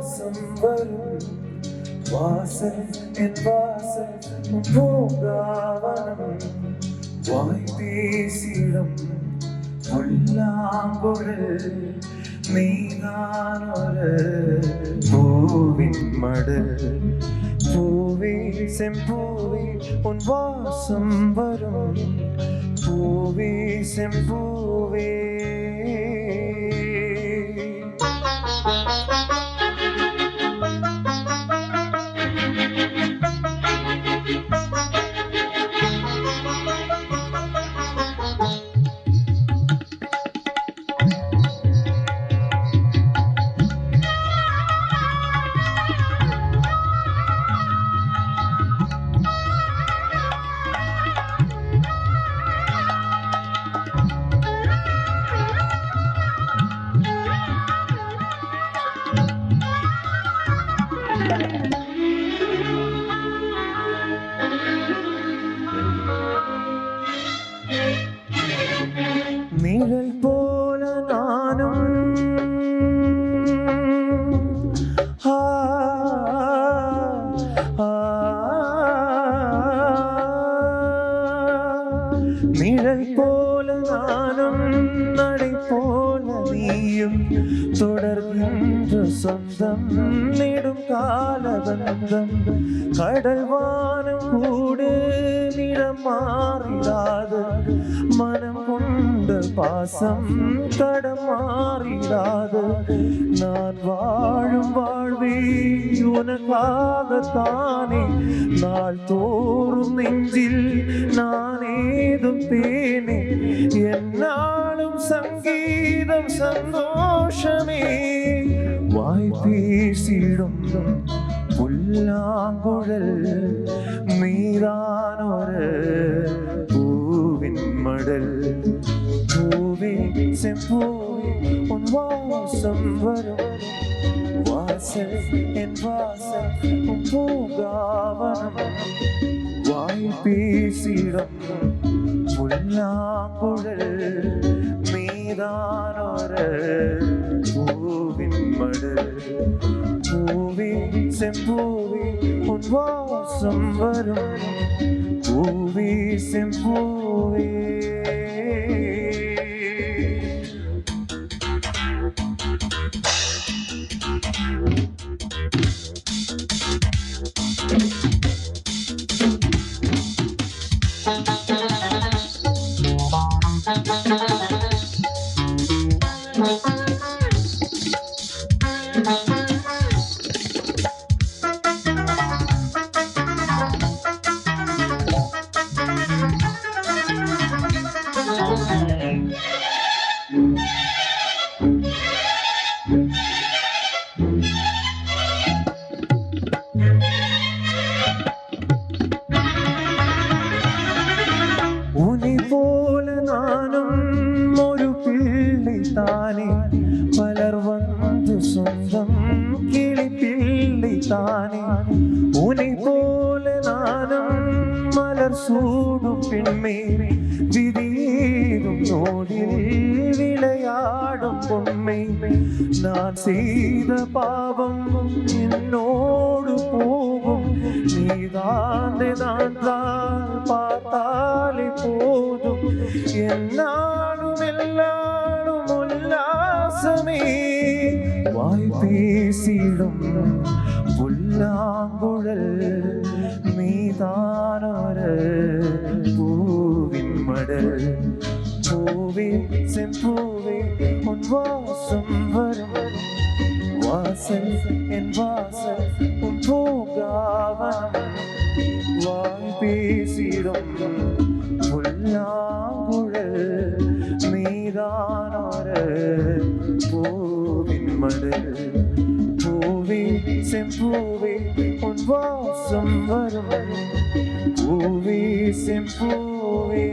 வாசம் வரும் வாசல் என் வாசல் பூங்காவனம் வாய் பேசிடும் புல்லாங்குழல் நீதான் ஒரு பூவின் மடல் பூவே செம்பூவே உன் வாசம் வரும் பூவே செம்பூவே நிழல் போல நானும் நிழல் போல நானும் நடை போல நீயும் தொடர்கின்ற சொந்தம் நெடும் காலபந்தம் கடல் வானம் கூடு நிறம் மாறிடாது மனம் கொண்ட பாசம் தடம் மாறிடாது நான் வாழும் வாழ்வே உனக்காகத்தானே நாள் தோறும் நெஞ்சில் நான் ஏதும் பேனே என்னாலும் சங்கீதம் சந்தோஷமே வாய் பேசிடும் புல்லாங்குழல் மீதான் ஒரு பூவின் மடல் பூவே செம்பூவே உன் வாசம் வரும் வாசல் என் வாசல் உன் பூங்காவனம் வாய் பேசிடும் புல்லாங்குழல் மீதான் ஒரு பூவின் மடல் பூவே செம்பூவே உன் வாசம் வரும் பூவே செம்பூவே உன்னை போல நானும் ஒரு பிள்ளை தானே பலர் வந்து சொந்தம் கிளி பிள்ளை தானே உன்னை போல நானும் மலர் சூடும் பெண்மை விதியேதும் நோடில் விளையாடும் பொன்மை நான் செய்த பாவம் என்னோடு போகும் நீதான் பார்த்தாலே போதும் என்னாலும் எல்லாரும் உல்லாசமே வாய் பேசிடும் புல்லாங்குழல் மீதான பூவின் மடல் பூவே செம்பூவே உன் வாசம் வரும் வாசல் என் வாசல் உன் பூங்காவனம் வாய் பேசிடும் புல்லாங்குழல் மீதான பூவின் மடல் பூவே செம்பூவே உன் வாசம் வரும் பூவே செம்பூவே